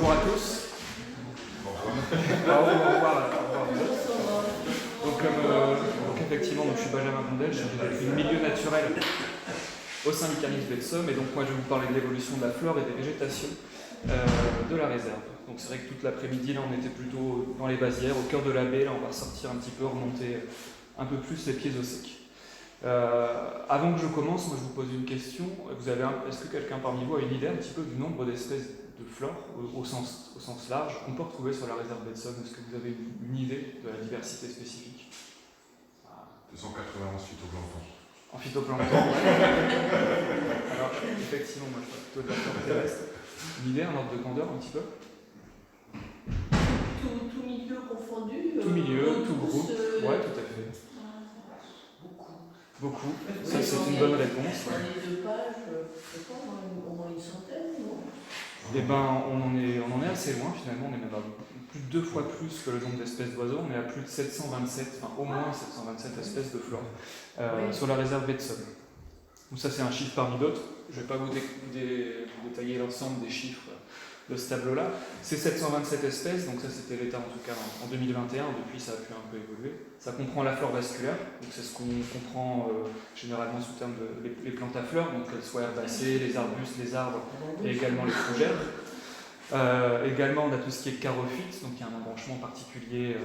Bonjour à tous. Au revoir. Donc effectivement, je suis Benjamin Bondel, je suis du milieu naturel au sein du Canis de Somme, et donc moi je vais vous parler de l'évolution de la flore et des végétations de la réserve. Donc c'est vrai que toute l'après-midi là on était plutôt dans les basières, au cœur de la baie, là on va ressortir un petit peu, remonter un peu plus les pieds au sec. Avant que je commence, moi je vous pose une question. Est-ce que quelqu'un parmi vous a une idée un petit peu du nombre d'espèces de flore au sens large qu'on peut retrouver sur la réserve baie de Somme? Est-ce que vous avez une idée de la diversité spécifique? 291 phytoplancton. En phytoplancton, ouais. Alors effectivement, moi je parle plutôt de la flore terrestre. Une idée, un ordre de grandeur un petit peu? Tout milieu confondu. Tout milieu, tout groupe. Ouais, tout à fait. Beaucoup. Ça, c'est une bonne réponse. Dans les deux pages, je sais pas, au moins une centaine, non? Eh ben, on en est assez loin finalement. On est même à plus de 2 fois plus que le nombre d'espèces d'oiseaux. On est à plus de 727, enfin au moins 727 espèces de flore sur la réserve baie de Somme. Donc ça, c'est un chiffre parmi d'autres. Je ne vais pas vous détailler l'ensemble des chiffres de ce tableau-là. C'est 727 espèces, donc ça c'était l'état en tout cas en 2021, depuis ça a pu un peu évoluer. Ça comprend la flore vasculaire, donc c'est ce qu'on comprend généralement sous terme de les plantes à fleurs, donc qu'elles soient herbacées, les arbustes, les arbres et également les fougères. Également on a tout ce qui est charophyte, donc il y a un embranchement particulier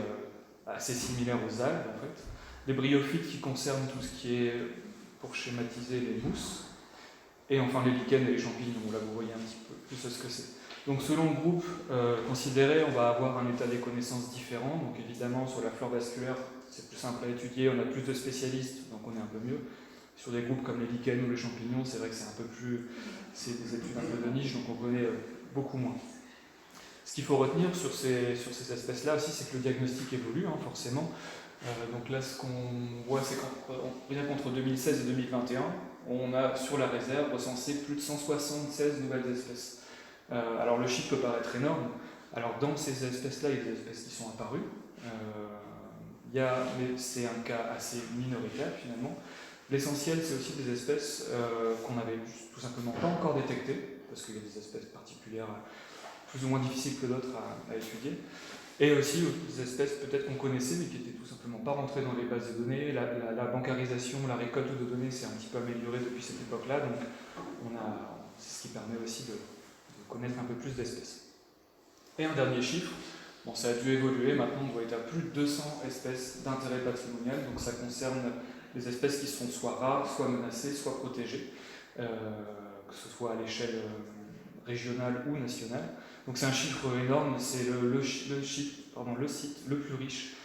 assez similaire aux algues en fait. Les bryophytes qui concernent tout ce qui est, pour schématiser, les mousses. Et enfin les lichens et les champignons, là vous voyez un petit peu plus ce que c'est. Donc selon le groupe considéré, on va avoir un état des connaissances différent. Donc évidemment sur la flore vasculaire, c'est plus simple à étudier, on a plus de spécialistes, donc on est un peu mieux. Sur des groupes comme les lichens ou les champignons, c'est vrai que c'est un peu plus, c'est des études un peu de niche, donc on connaît beaucoup moins. Ce qu'il faut retenir sur ces espèces-là aussi, c'est que le diagnostic évolue, hein, forcément. Donc là, ce qu'on voit, c'est qu'entre 2016 et 2021, on a sur la réserve recensé plus de 176 nouvelles espèces. Alors le chiffre peut paraître énorme. Alors dans ces espèces-là, il y a des espèces qui sont apparues. Mais c'est un cas assez minoritaire finalement. L'essentiel, c'est aussi des espèces qu'on n'avait tout simplement pas encore détectées, parce qu'il y a des espèces particulières plus ou moins difficiles que d'autres à étudier. Et aussi des espèces peut-être qu'on connaissait mais qui n'étaient tout simplement pas rentrées dans les bases de données. La bancarisation, la récolte de données s'est un petit peu améliorée depuis cette époque-là, donc c'est ce qui permet aussi de connaître un peu plus d'espèces. Et un dernier chiffre, bon, ça a dû évoluer, maintenant on doit être à plus de 200 espèces d'intérêt patrimonial, donc ça concerne les espèces qui sont soit rares, soit menacées, soit protégées, que ce soit à l'échelle régionale ou nationale. Donc c'est un chiffre énorme, c'est le site le plus riche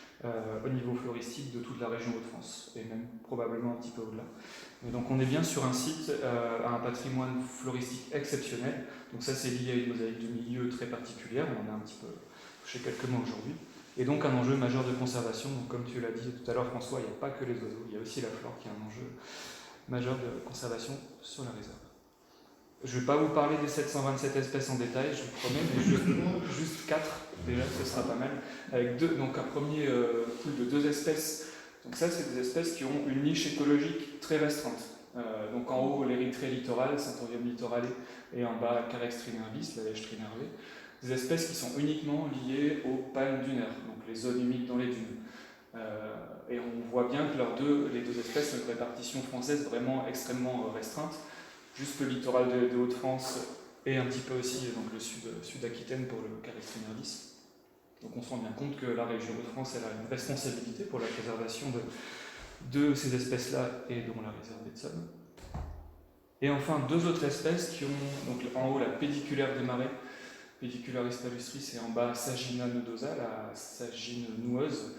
au niveau floristique de toute la région Hauts-de-France, et même probablement un petit peu au-delà. Et donc on est bien sur un site à un patrimoine floristique exceptionnel, donc ça c'est lié à une mosaïque de milieux très particulière, on en a un petit peu touché quelques mots aujourd'hui, et donc un enjeu majeur de conservation. Donc comme tu l'as dit tout à l'heure François, il n'y a pas que les oiseaux, il y a aussi la flore qui est un enjeu majeur de conservation sur la réserve. Je ne vais pas vous parler des 727 espèces en détail, je vous promets, mais juste 4, déjà, ce sera pas mal. Avec donc un premier pool de 2 espèces. Donc ça, c'est des espèces qui ont une niche écologique très restreinte. Donc en haut, l'Érythrée littorale, Centaureum littorale, et en bas, Carex trinervis, la lèche trinervée. Des espèces qui sont uniquement liées aux palmes dunaires, donc les zones humides dans les dunes. Et on voit bien que les deux espèces ont une répartition française vraiment extrêmement restreinte. Juste le littoral de Hauts-de-France et un petit peu aussi donc le sud-Aquitaine pour le Carex trinervis. Donc on se rend bien compte que la région Hauts-de-France elle a une responsabilité pour la préservation de ces espèces-là et dont la réserve baie de Somme. Et enfin 2 autres espèces qui ont donc en haut la pédiculaire des marais, Pedicularis palustris, et en bas Sagina nodosa, la sagine noueuse,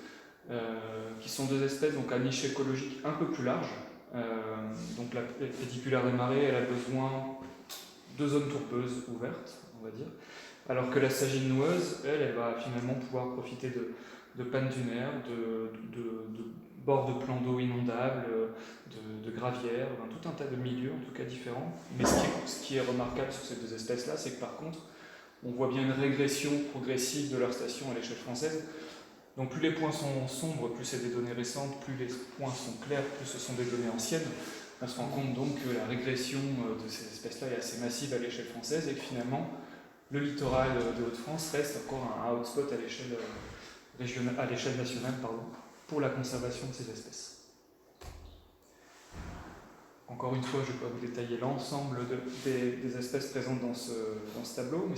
qui sont 2 espèces donc à niche écologique un peu plus large. Donc la pédiculaire des marais, elle a besoin de zones tourbeuses ouvertes, on va dire, alors que la sagine noueuse, elle va finalement pouvoir profiter de pannes dunaires, de bords de plans d'eau inondables, de gravières, tout un tas de milieux en tout cas différents. Mais ce qui est remarquable sur ces 2 espèces-là, c'est que par contre, on voit bien une régression progressive de leur station à l'échelle française. Donc plus les points sont sombres, plus c'est des données récentes, plus les points sont clairs, plus ce sont des données anciennes. On se rend compte donc que la régression de ces espèces-là est assez massive à l'échelle française et que finalement, le littoral de Hauts-de-France reste encore un hotspot à l'échelle nationale pour la conservation de ces espèces. Encore une fois, je ne vais pas vous détailler l'ensemble des espèces présentes dans ce tableau, mais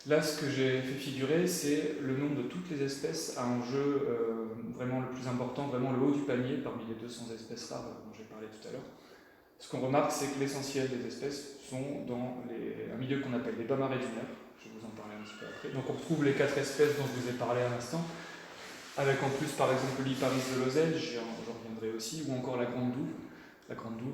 là, ce que j'ai fait figurer, c'est le nombre de toutes les espèces à enjeu vraiment le plus important, vraiment le haut du panier parmi les 200 espèces rares dont j'ai parlé tout à l'heure. Ce qu'on remarque, c'est que l'essentiel des espèces sont dans un milieu qu'on appelle les bas marais dunaires. Je vais vous en parler un petit peu après. Donc on retrouve les 4 espèces dont je vous ai parlé à l'instant, avec en plus par exemple l'Iparis de Lozelle, j'en reviendrai aussi, ou encore la grande douve,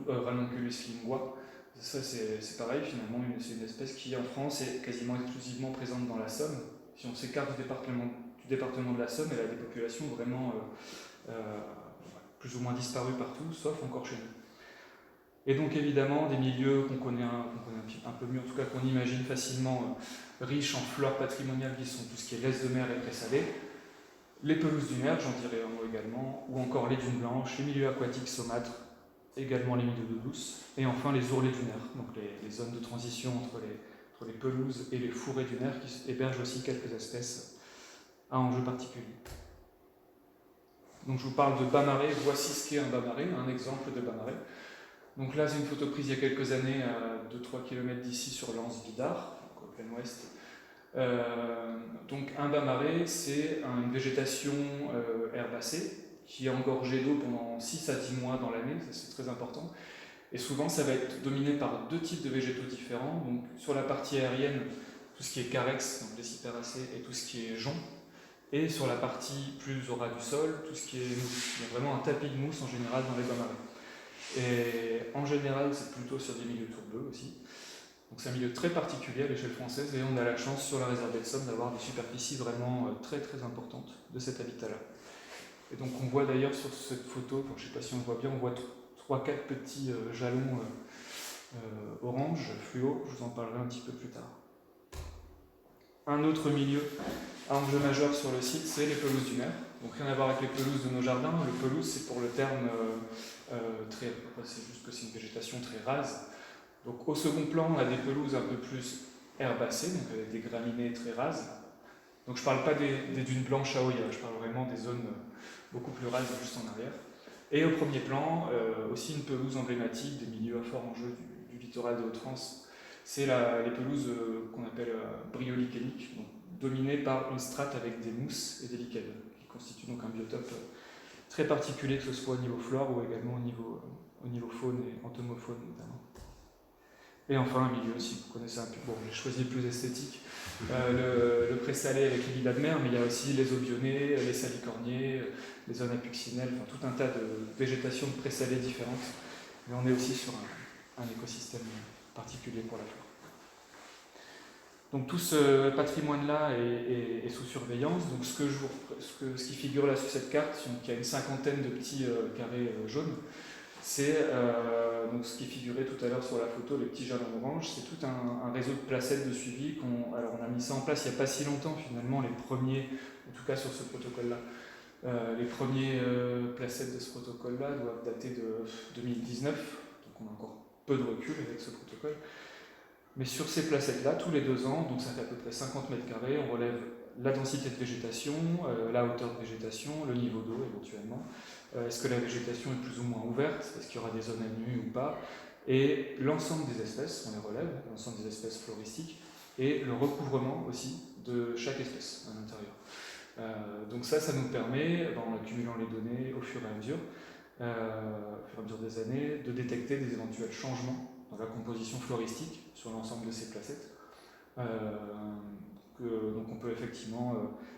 Ranunculus lingua. Ça c'est pareil, finalement, c'est une espèce qui en France est quasiment exclusivement présente dans la Somme. Si on s'écarte du département de la Somme, elle a des populations vraiment plus ou moins disparues partout, sauf encore chez nous. Et donc évidemment des milieux qu'on connaît un peu mieux, en tout cas qu'on imagine facilement, riches en flore patrimoniale qui sont tout ce qui est laisse de mer et présalé, les pelouses dunaires, j'en dirai un mot également, ou encore les dunes blanches, les milieux aquatiques saumâtres, également les milieux d'eau douce, et enfin les ourlets dunaires, donc les zones de transition entre les pelouses et les fourrés dunaires qui hébergent aussi quelques espèces à enjeu particulier. Donc je vous parle de bas marais, voici ce qu'est un bas marais, un exemple de bas marais. Donc là, c'est une photo prise il y a quelques années à 2-3 km d'ici sur l'Anse-Bidart, donc au plein ouest. Donc un bas marais, c'est une végétation herbacée qui est engorgée d'eau pendant 6 à 10 mois dans l'année, ça c'est très important. Et souvent, ça va être dominé par 2 types de végétaux différents. Donc sur la partie aérienne, tout ce qui est carex, donc les cyperacées, et tout ce qui est jonc. Et sur la partie plus au ras du sol, tout ce qui est mousse. Il y a vraiment un tapis de mousse en général dans les bas marais. Et en général, c'est plutôt sur des milieux tourbeux aussi. Donc c'est un milieu très particulier à l'échelle française et on a la chance sur la réserve des Sommes d'avoir des superficies vraiment très très importantes de cet habitat-là. Et donc on voit d'ailleurs sur cette photo, je ne sais pas si on voit bien, on voit 3-4 petits jalons orange, fluo, je vous en parlerai un petit peu plus tard. Un autre milieu à enjeu majeur sur le site, c'est les pelouses dunaires. Donc rien à voir avec les pelouses de nos jardins, le pelouse c'est pour le terme c'est juste que c'est une végétation très rase. Donc au second plan, on a des pelouses un peu plus herbacées, donc avec des graminées très rases. Donc je ne parle pas des dunes blanches à Oya, je parle vraiment des zones beaucoup plus rases juste en arrière. Et au premier plan, aussi une pelouse emblématique des milieux à fort enjeu du littoral de Haute-France, c'est les pelouses qu'on appelle bryolichéniques, dominées par une strate avec des mousses et des lichens, qui constituent donc un biotope très particulier, que ce soit au niveau flore ou également au niveau faune et entomofaune notamment. Et enfin un milieu aussi, vous connaissez un peu, bon j'ai choisi le plus esthétique, le présalé avec les lilas de mer, mais il y a aussi les obionnées, les salicorniers, les zones apuxinelles, enfin tout un tas de végétations de présalés différentes. Mais on est aussi sur un écosystème particulier pour la flore. Donc tout ce patrimoine-là est sous surveillance. Donc ce qui figure là sur cette carte, donc il y a une cinquantaine de petits carrés jaunes, c'est donc ce qui figurait tout à l'heure sur la photo, les petits jalons orange, c'est tout un réseau de placettes de suivi. Alors on a mis ça en place il n'y a pas si longtemps finalement, les premiers, en tout cas sur ce protocole-là, les premiers placettes de ce protocole-là doivent dater de 2019, donc on a encore peu de recul avec ce protocole. Mais sur ces placettes-là, tous les 2 ans, donc ça fait à peu près 50 mètres carrés, on relève la densité de végétation, la hauteur de végétation, le niveau d'eau éventuellement. Est-ce que la végétation est plus ou moins ouverte? Est-ce qu'il y aura des zones à nu ou pas? Et l'ensemble des espèces, on les relève, l'ensemble des espèces floristiques, et le recouvrement aussi de chaque espèce à l'intérieur. Donc ça nous permet, en accumulant les données au fur et à mesure des années, de détecter des éventuels changements dans la composition floristique sur l'ensemble de ces placettes. Donc on peut effectivement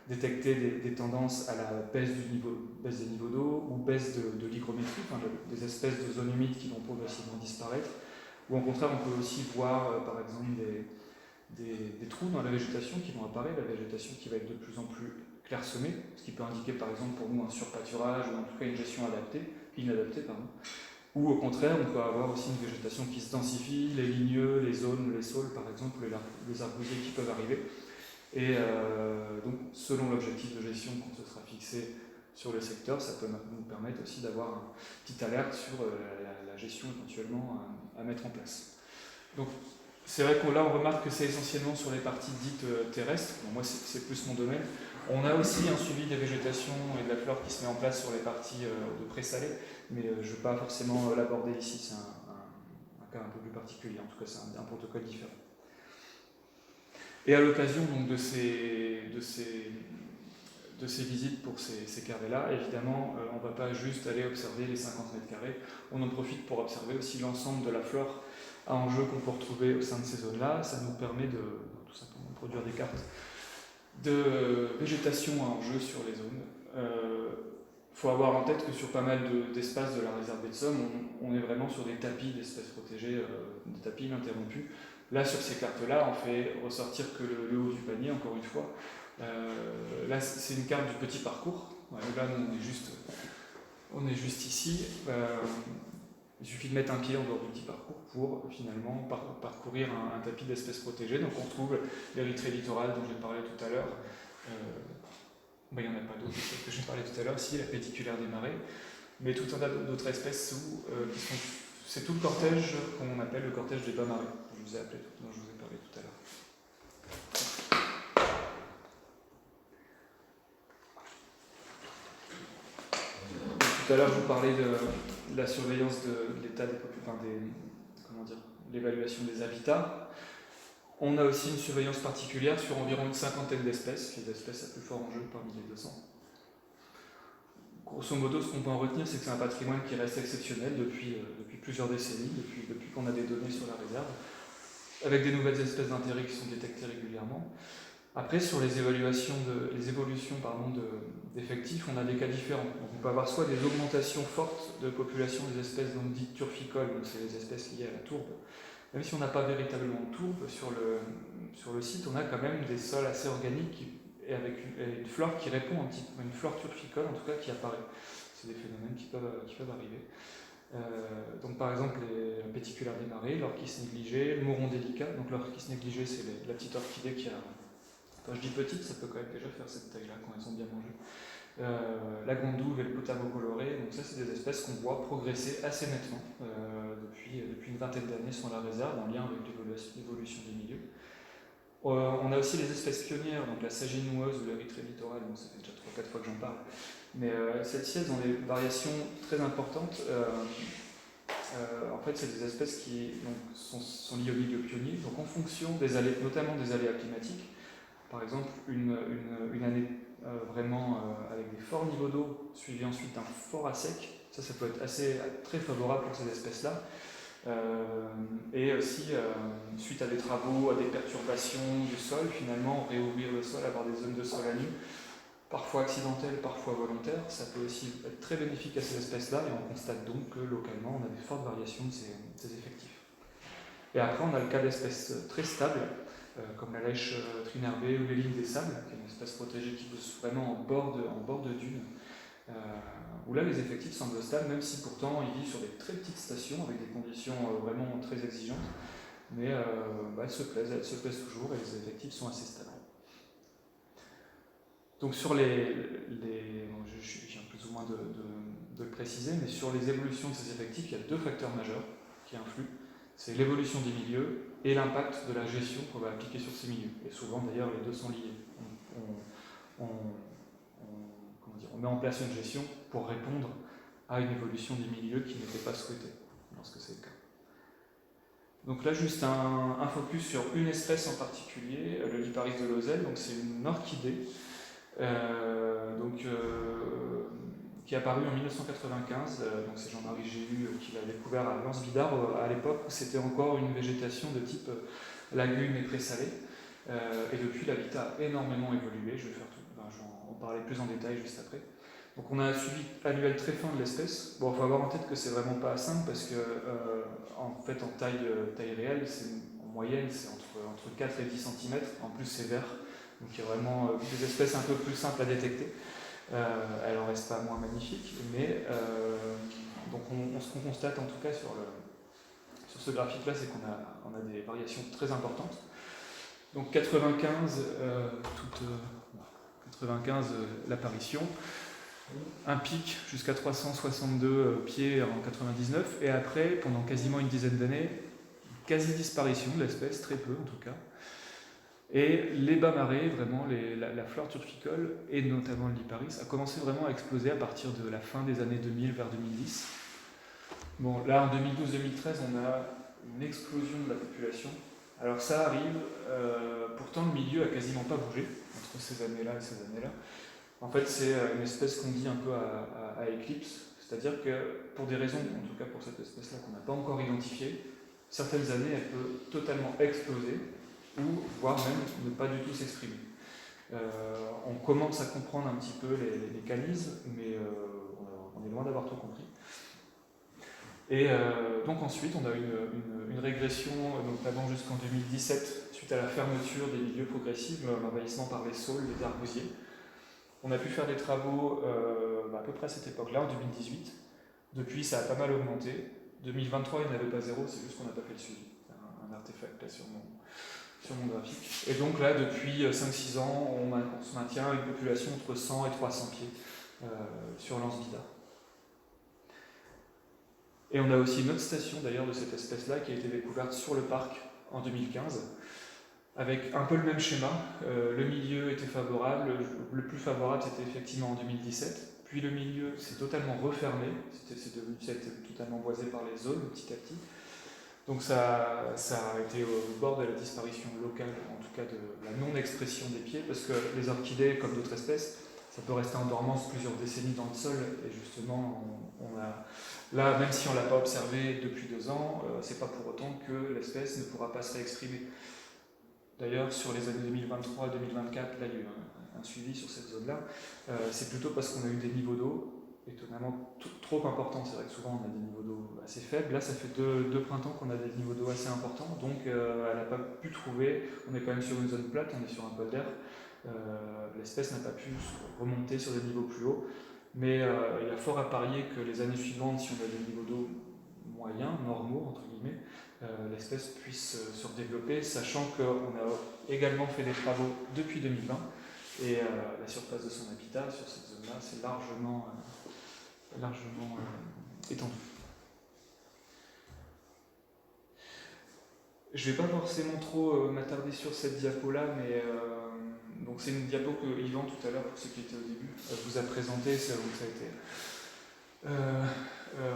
détecter des tendances à la baisse des niveaux d'eau ou baisse de l'hygrométrie, enfin, des espèces de zones humides qui vont progressivement disparaître. Ou au contraire, on peut aussi voir par exemple des trous dans la végétation qui vont apparaître, la végétation qui va être de plus en plus clairsemée, ce qui peut indiquer par exemple pour nous un surpâturage ou en tout cas une gestion inadaptée. Ou au contraire, on peut avoir aussi une végétation qui se densifie, les ligneux, les aunes, les saules par exemple, les arbousiers qui peuvent arriver. Et donc, selon l'objectif de gestion qu'on se sera fixé sur le secteur, ça peut nous permettre aussi d'avoir une petite alerte sur la gestion éventuellement à mettre en place. Donc, C'est vrai qu'on là on remarque que c'est essentiellement sur les parties dites terrestres. Bon, moi c'est plus mon domaine. On a aussi un suivi des végétations et de la flore qui se met en place sur les parties de présalé, mais je ne veux pas forcément l'aborder ici, c'est un cas un peu plus particulier, en tout cas c'est un protocole différent. Et à l'occasion donc de ces visites pour ces carrés-là, évidemment, on ne va pas juste aller observer les 50 mètres carrés, on en profite pour observer aussi l'ensemble de la flore à enjeu qu'on peut retrouver au sein de ces zones-là. Ça nous permet de tout simplement produire des cartes de végétation à enjeu sur les zones. Faut avoir en tête que sur pas mal d'espaces de la réserve des Somme, on est vraiment sur des tapis d'espèces protégées, des tapis ininterrompus. Là, sur ces cartes-là, on fait ressortir que le haut du panier, encore une fois. Là, c'est une carte du petit parcours. Là, on est juste ici. Il suffit de mettre un pied en dehors du petit parcours pour finalement parcourir un tapis d'espèces protégées. Donc on retrouve l'érythrée littorale dont j'ai parlé tout à l'heure. Il n'y en a pas d'autres que j'ai parlé tout à l'heure, si, la pédiculaire des marais, mais tout un tas d'autres espèces c'est tout le cortège qu'on appelle le cortège des bas marais, dont je vous ai parlé tout à l'heure. Tout à l'heure, je vous parlais de la surveillance de l'état l'évaluation des habitats. On a aussi une surveillance particulière sur environ une cinquantaine d'espèces, les espèces à plus fort enjeu parmi les 200. Grosso modo, ce qu'on peut en retenir, c'est que c'est un patrimoine qui reste exceptionnel depuis plusieurs décennies, depuis qu'on a des données sur la réserve, avec des nouvelles espèces d'intérêt qui sont détectées régulièrement. Après, sur les évolutions d'effectifs, on a des cas différents. Donc, on peut avoir soit des augmentations fortes de population des espèces dites turficoles, donc c'est les espèces liées à la tourbe. Même si on n'a pas véritablement de tourbe sur le site, on a quand même des sols assez organiques et avec une flore qui répond un petit peu, une flore turficole en tout cas qui apparaît. C'est des phénomènes qui peuvent arriver. Donc par exemple la péticulaire des marais, l'orchis négligé, le moron délicat. Donc l'orchis négligé, c'est la petite orchidée qui a... Quand je dis petite, ça peut quand même déjà faire cette taille-là quand elles sont bien mangées. La gondouve et le potamo coloré, donc ça c'est des espèces qu'on voit progresser assez nettement depuis une vingtaine d'années sur la réserve en lien avec l'évolution des milieux. On a aussi les espèces pionnières, donc la sagénoueuse ou l'érythrée littorale, donc ça fait déjà 3-4 fois que j'en parle, mais celles-ci elles ont des variations très importantes. En fait c'est des espèces qui donc, sont liées au milieu pionnier, donc en fonction des aléas, notamment des aléas climatiques. Par exemple, une année vraiment avec des forts niveaux d'eau, suivi ensuite d'un fort à sec, ça peut être très favorable pour ces espèces-là. Et aussi, suite à des travaux, à des perturbations du sol, finalement, réouvrir le sol, avoir des zones de sol à nu, parfois accidentelles, parfois volontaires, ça peut aussi être très bénéfique à ces espèces-là, et on constate donc que localement, on a des fortes variations de ces effectifs. Et après, on a le cas d'espèces très stables, comme la lèche trinervée ou les lignes des sables, qui est une espèce protégée qui pousse vraiment en bord de dunes, où là les effectifs semblent stables, même si pourtant ils vivent sur des très petites stations avec des conditions vraiment très exigeantes, mais elles se plaisent toujours et les effectifs sont assez stables. Donc sur je viens plus ou moins de le préciser, mais sur les évolutions de ces effectifs, il y a deux facteurs majeurs qui influent. C'est l'évolution des milieux et l'impact de la gestion qu'on va appliquer sur ces milieux. Et souvent, d'ailleurs, les deux sont liés. On met en place une gestion pour répondre à une évolution des milieux qui n'était pas souhaitée, lorsque c'est le cas. Donc là, juste un focus sur une espèce en particulier, le Liparis de Lozelle. Donc c'est une orchidée qui est apparue en 1995. Donc c'est Jean-Marie Géhu qui l'a découvert à Lens-Bidart à l'époque où c'était encore une végétation de type lagune et présalée. Et depuis, l'habitat a énormément évolué. Je vais en parler plus en détail juste après. Donc on a un suivi annuel très fin de l'espèce. Bon, il faut avoir en tête que c'est vraiment pas simple parce que en fait en taille réelle, en moyenne c'est entre 4 et 10 cm. En plus c'est vert, donc il y a vraiment des espèces un peu plus simples à détecter. Elle en reste pas moins magnifique, mais donc ce qu'on constate en tout cas sur ce graphique-là, c'est qu'on a des variations très importantes. Donc 95, l'apparition, un pic jusqu'à 362 pieds en 99, et après, pendant quasiment une dizaine d'années, quasi-disparition de l'espèce, très peu en tout cas. Et les bas marais, vraiment la flore turficole, et notamment le Liparis, a commencé vraiment à exploser à partir de la fin des années 2000 vers 2010. Bon, là en 2012-2013, on a une explosion de la population. Alors ça arrive, pourtant le milieu a quasiment pas bougé entre ces années-là et ces années-là. En fait, c'est une espèce qu'on dit un peu à éclipse, c'est-à-dire que pour des raisons, en tout cas pour cette espèce-là qu'on n'a pas encore identifiée, certaines années elle peut totalement exploser, ou voire même ne pas du tout s'exprimer. On commence à comprendre un petit peu les calices, mais on est loin d'avoir tout compris. Et donc ensuite, on a une régression, notamment jusqu'en 2017, suite à la fermeture des milieux progressifs, l'envahissement par les saules, les arbousiers. On a pu faire des travaux à peu près à cette époque-là, en 2018. Depuis, ça a pas mal augmenté. 2023, il n'y en avait pas zéro, c'est juste qu'on n'a pas fait le suivi. C'est un artefact là sur mon graphique. Et donc là, depuis 5-6 ans, on se maintient une population entre 100 et 300 pieds sur l'Anse Bidart. Et on a aussi une autre station d'ailleurs de cette espèce-là qui a été découverte sur le parc en 2015, avec un peu le même schéma. Le milieu était favorable, le plus favorable c'était effectivement en 2017, puis le milieu s'est totalement refermé, c'était totalement boisé par les zones petit à petit. Donc ça a été au bord de la disparition locale, en tout cas de la non-expression des pieds, parce que les orchidées, comme d'autres espèces, ça peut rester en dormance plusieurs décennies dans le sol, et justement, là, même si on ne l'a pas observé depuis 2 ans, c'est pas pour autant que l'espèce ne pourra pas se réexprimer. D'ailleurs, sur les années 2023 et 2024, là, il y a eu un suivi sur cette zone-là. C'est plutôt parce qu'on a eu des niveaux d'eau étonnamment trop importants. C'est vrai que souvent, on a des niveaux d'eau assez faibles. Là, ça fait deux printemps qu'on a des niveaux d'eau assez importants. Donc, elle n'a pas pu trouver... On est quand même sur une zone plate, on est sur un bol d'air. L'espèce n'a pas pu remonter sur des niveaux plus hauts. Mais il y a fort à parier que les années suivantes, si on a des niveaux d'eau moyens, normaux, entre guillemets, l'espèce puisse se redévelopper, sachant qu'on a également fait des travaux depuis 2020 et la surface de son habitat sur cette zone-là c'est largement étendue. Je ne vais pas forcément trop m'attarder sur cette diapo-là, mais donc c'est une diapo que Yvan, tout à l'heure, pour ceux qui étaient au début, vous a présenté. Ça a été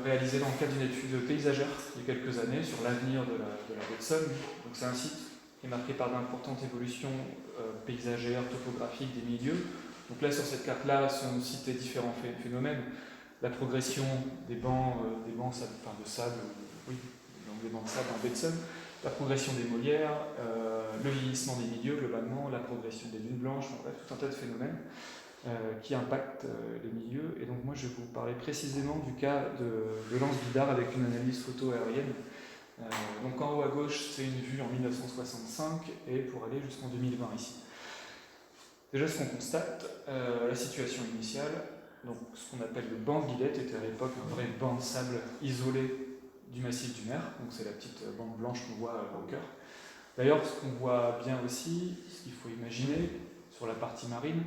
réalisé dans le cadre d'une étude paysagère il y a quelques années sur l'avenir de la baie de Somme. Donc c'est un site qui est marqué par d'importantes évolutions paysagères, topographiques des milieux. Donc là, sur cette carte-là, sont cités différents phénomènes. La progression des bancs de sable, oui, donc des bancs de sable en baie de Somme, la progression des molières, le vieillissement des milieux globalement, la progression des dunes blanches, en bref, tout un tas de phénomènes qui impactent les milieux. Et donc moi je vais vous parler précisément du cas de l'Anse Bidart avec une analyse photo aérienne. Donc en haut à gauche, c'est une vue en 1965 et pour aller jusqu'en 2020 ici. Déjà ce qu'on constate, la situation initiale, donc ce qu'on appelle le banc de Villette était à l'époque un vrai banc de sable isolé du massif du Mer, donc c'est la petite bande blanche qu'on voit au cœur. D'ailleurs, ce qu'on voit bien aussi, ce qu'il faut imaginer sur la partie marine,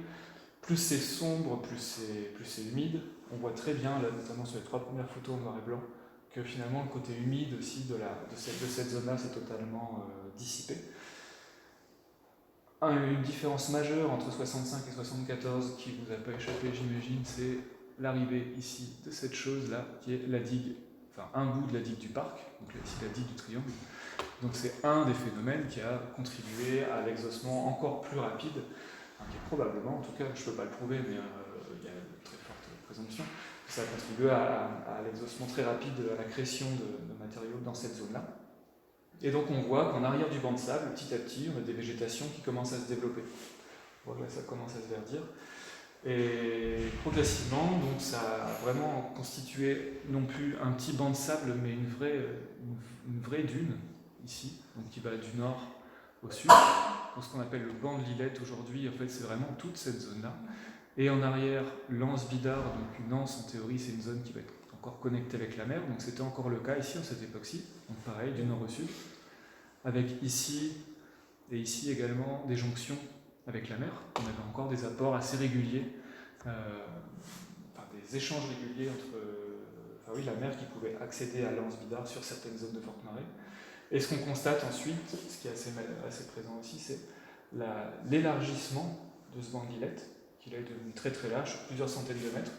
plus c'est sombre, plus c'est humide. On voit très bien, là, notamment sur les 3 premières photos en noir et blanc, que finalement le côté humide aussi de cette zone-là s'est totalement dissipé. Une différence majeure entre 65 et 74 qui vous a pas échappé, j'imagine, c'est l'arrivée ici de cette chose-là, qui est la digue, enfin un bout de la digue du parc, donc ici la digue du triangle. Donc c'est un des phénomènes qui a contribué à l'exhaussement encore plus rapide, qui est probablement, en tout cas, je ne peux pas le prouver, mais il y a une très forte présomption, que ça a contribué à l'exhaussement très rapide, à la création de matériaux dans cette zone-là. Et donc on voit qu'en arrière du banc de sable, petit à petit, on a des végétations qui commencent à se développer. Voilà, ça commence à se verdir. Et progressivement, donc ça a vraiment constitué non plus un petit banc de sable, mais une vraie dune, ici, donc qui va du nord au sud. Donc ce qu'on appelle le banc de Lillette aujourd'hui, en fait, c'est vraiment toute cette zone-là. Et en arrière, l'anse Bidart, donc une anse en théorie, c'est une zone qui va être encore connectée avec la mer, donc c'était encore le cas ici, à cette époque-ci, donc pareil, du nord au sud, avec ici et ici également des jonctions avec la mer. On avait encore des apports assez réguliers, des échanges réguliers entre la mer qui pouvait accéder à l'anse Bidart sur certaines zones de forte marée. Et ce qu'on constate ensuite, ce qui est assez présent aussi, c'est l'élargissement de ce banc-guillette, qui là est devenu très très large, sur plusieurs centaines de mètres.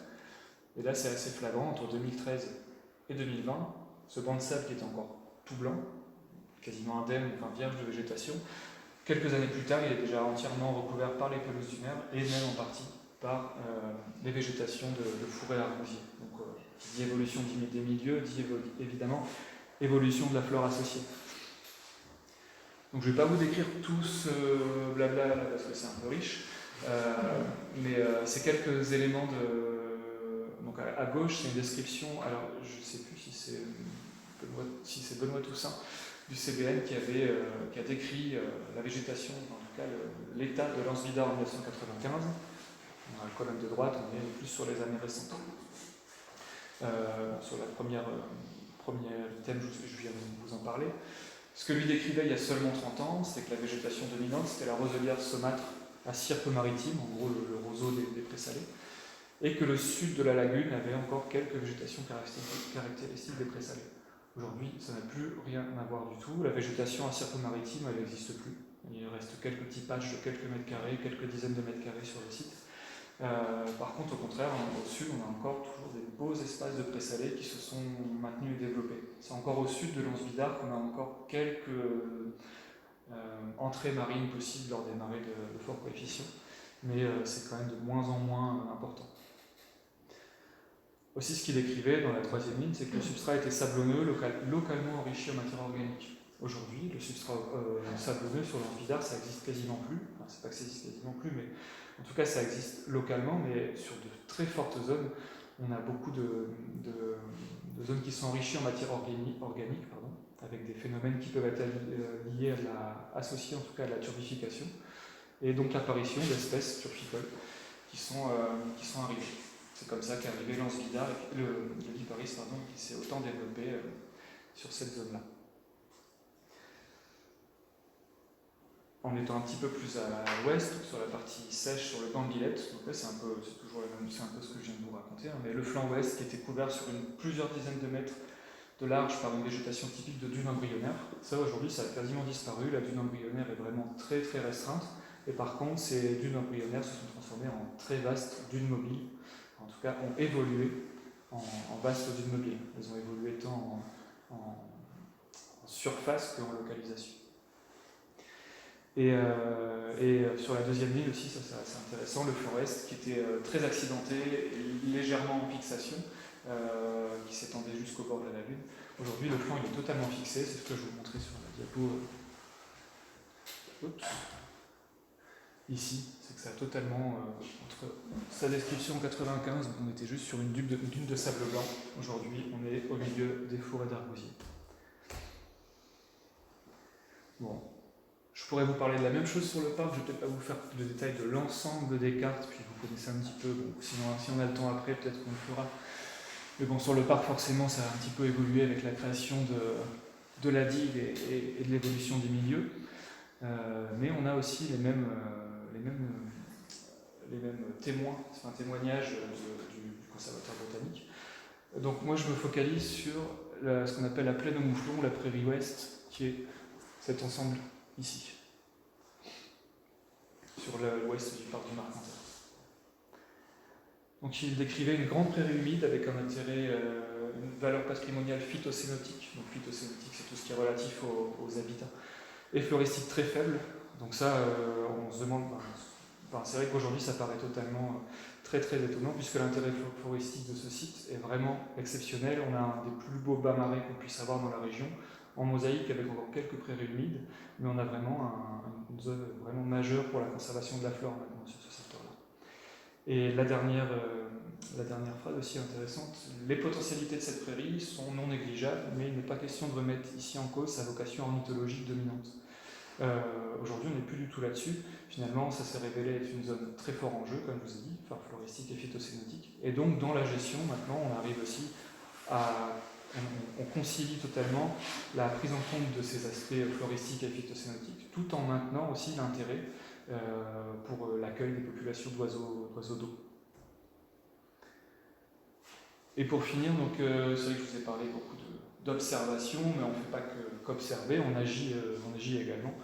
Et là, c'est assez flagrant, entre 2013 et 2020, ce banc de sable qui était encore tout blanc, quasiment indemne, enfin vierge de végétation, quelques années plus tard, il est déjà entièrement recouvert par les pelouses dunaires et même en partie par les végétations de forêts arbousiers. Donc, qui dit évolution des milieux, dit évidemment évolution de la flore associée. Donc, je ne vais pas vous décrire tout ce blabla là, parce que c'est un peu riche, mais c'est quelques éléments de. Donc, à gauche, c'est une description. Alors, je ne sais plus si c'est Benoît Toussaint du CBN qui a décrit la végétation, en tout cas l'état de l'Anse-Vidard en 1995. Dans la colonne de droite, on est plus sur les années récentes. Sur la premier thème, je viens de vous en parler. Ce que lui décrivait il y a seulement 30 ans, c'est que la végétation dominante, c'était la roselière saumâtre à Sierpe-Maritime, en gros le roseau des présalés, et que le sud de la lagune avait encore quelques végétations caractéristiques des présalés. Aujourd'hui, ça n'a plus rien à voir du tout. La végétation à Sierpe-Maritime, elle n'existe plus. Il reste quelques petits patchs de quelques mètres carrés, quelques dizaines de mètres carrés sur le site. Par contre, au contraire, au sud, on a encore toujours des beaux espaces de présalés qui se sont maintenus et développés. C'est encore au sud de l'Anse-Vidard qu'on a encore quelques entrées marines possibles lors des marées de fort coefficient, mais c'est quand même de moins en moins important. Aussi, ce qu'il écrivait dans la troisième ligne, c'est que le substrat était sablonneux, localement enrichi en matière organique. Aujourd'hui, le substrat sablonneux sur l'Anse-Vidard, ça existe quasiment plus. Enfin, c'est pas que ça existe quasiment plus, mais en tout cas, ça existe localement, mais sur de très fortes zones, on a beaucoup de zones qui sont enrichies en matière organique, avec des phénomènes qui peuvent être liés associés en tout cas à la turbification, et donc l'apparition d'espèces turbicoles qui sont arrivées. C'est comme ça qu'est arrivé l'Anse-Vidard, le Liparis, qui s'est autant développé sur cette zone-là. En étant un petit peu plus à l'ouest, sur la partie sèche, sur le banc-guillette, donc là c'est un peu ce que je viens de vous raconter, mais le flanc ouest qui était couvert sur plusieurs dizaines de mètres de large par une végétation typique de dunes embryonnaires. Ça aujourd'hui ça a quasiment disparu, la dune embryonnaire est vraiment très très restreinte, et par contre ces dunes embryonnaires se sont transformées en très vastes dunes mobiles, en tout cas ont évolué en vastes dunes mobiles. Elles ont évolué tant en surface qu'en localisation. Et sur la deuxième ligne aussi, ça c'est assez intéressant, le flanc est qui était très accidenté, légèrement en fixation, qui s'étendait jusqu'au bord de la lagune. Aujourd'hui, le flanc il est totalement fixé, c'est ce que je vous montrais sur la diapo. Ici, c'est que ça a totalement, entre sa description en 95, on était juste sur une dune de sable blanc. Aujourd'hui, on est au milieu des forêts d'arbousiers. Bon. Je pourrais vous parler de la même chose sur le parc, je ne vais peut-être pas vous faire le détail de l'ensemble des cartes, puis vous connaissez un petit peu, bon, sinon si on a le temps après, peut-être qu'on le fera. Mais bon, sur le parc, forcément, ça a un petit peu évolué avec la création de la digue et de l'évolution des milieux. Mais on a aussi les mêmes témoignages du conservateur botanique. Donc moi, je me focalise sur ce qu'on appelle la plaine aux mouflons, la prairie ouest, qui est cet ensemble ici, sur l'ouest du parc du Marcanterre. Donc il décrivait une grande prairie humide avec un intérêt, une valeur patrimoniale phytocénotique. Donc phytocénotique, c'est tout ce qui est relatif aux habitats. Et floristique très faible. Donc ça, on se demande... c'est vrai qu'aujourd'hui, ça paraît totalement très très étonnant, puisque l'intérêt floristique de ce site est vraiment exceptionnel. On a un des plus beaux bas-marais qu'on puisse avoir dans la région, en mosaïque avec encore quelques prairies humides, mais on a vraiment une zone vraiment majeure pour la conservation de la flore maintenant sur ce secteur-là. Et la dernière phrase aussi intéressante, les potentialités de cette prairie sont non négligeables, mais il n'est pas question de remettre ici en cause sa vocation ornithologique dominante. Aujourd'hui, on n'est plus du tout là-dessus. Finalement, ça s'est révélé être une zone très fort en jeu, comme je vous ai dit, floristique et phytocénotique. Et donc, dans la gestion, maintenant, on arrive aussi on concilie totalement la prise en compte de ces aspects floristiques et phytocénotiques, tout en maintenant aussi l'intérêt pour l'accueil des populations d'oiseaux d'eau. Et pour finir, donc, c'est vrai que je vous ai parlé beaucoup d'observation, mais on ne fait pas qu'observer, on agit également.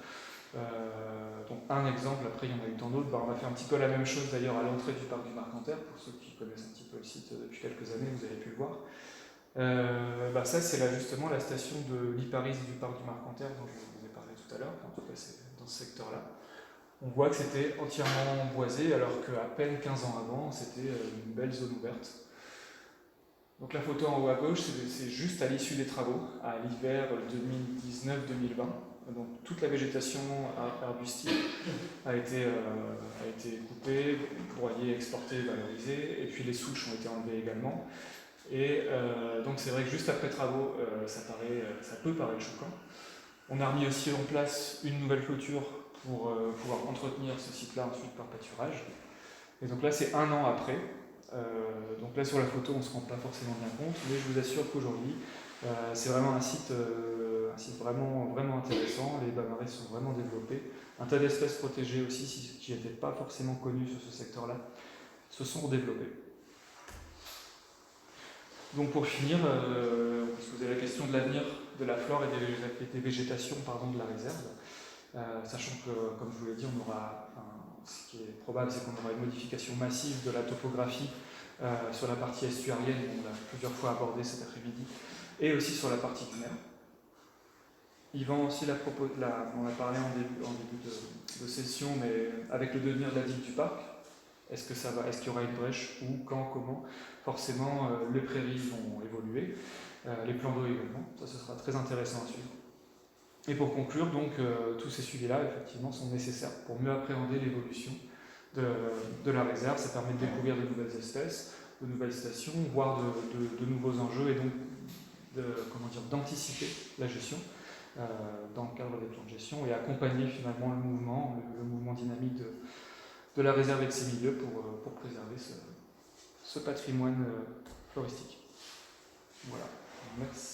Donc un exemple, après il y en a eu tant d'autres, on va faire un petit peu la même chose d'ailleurs à l'entrée du parc du Marcanterre, pour ceux qui connaissent un petit peu le site depuis quelques années, vous avez pu le voir. Ça c'est là justement la station de l'Iparis du parc du Marcanterre dont je vous ai parlé tout à l'heure, en tout cas c'est dans ce secteur-là. On voit que c'était entièrement boisé alors qu'à peine 15 ans avant c'était une belle zone ouverte. Donc la photo en haut à gauche c'est juste à l'issue des travaux, à l'hiver 2019-2020. Donc toute la végétation arbustive a été coupée, broyée, exportée, valorisée, et puis les souches ont été enlevées également. Et donc c'est vrai que juste après travaux, ça peut paraître choquant. On a remis aussi en place une nouvelle clôture pour pouvoir entretenir ce site-là ensuite par pâturage. Et donc là c'est 1 an après. Donc là sur la photo on ne se rend pas forcément bien compte, mais je vous assure qu'aujourd'hui c'est vraiment un site vraiment, vraiment intéressant. Les bas-marais sont vraiment développés. Un tas d'espèces protégées aussi qui n'étaient pas forcément connues sur ce secteur-là se sont développées. Donc pour finir, on peut se poser la question de l'avenir de la flore et des végétations de la réserve, sachant que, comme je vous l'ai dit, ce qui est probable, c'est qu'on aura une modification massive de la topographie sur la partie estuarienne, on l'a plusieurs fois abordé cet après-midi, et aussi sur la partie dunaire. Yvan aussi on a parlé en début de session, mais avec le devenir de la digue du parc, est-ce qu'il y aura une brèche, où, quand, comment? Forcément, les prairies vont évoluer, les plans d'eau également, ça ce sera très intéressant à suivre. Et pour conclure, donc, tous ces suivis-là, effectivement, sont nécessaires pour mieux appréhender l'évolution de la réserve. Ça permet de découvrir de nouvelles espèces, de nouvelles stations, voire de nouveaux enjeux, et donc d'anticiper la gestion dans le cadre des plans de gestion et accompagner finalement le mouvement dynamique de la réserve et de ses milieux pour préserver ce patrimoine floristique. Voilà, merci.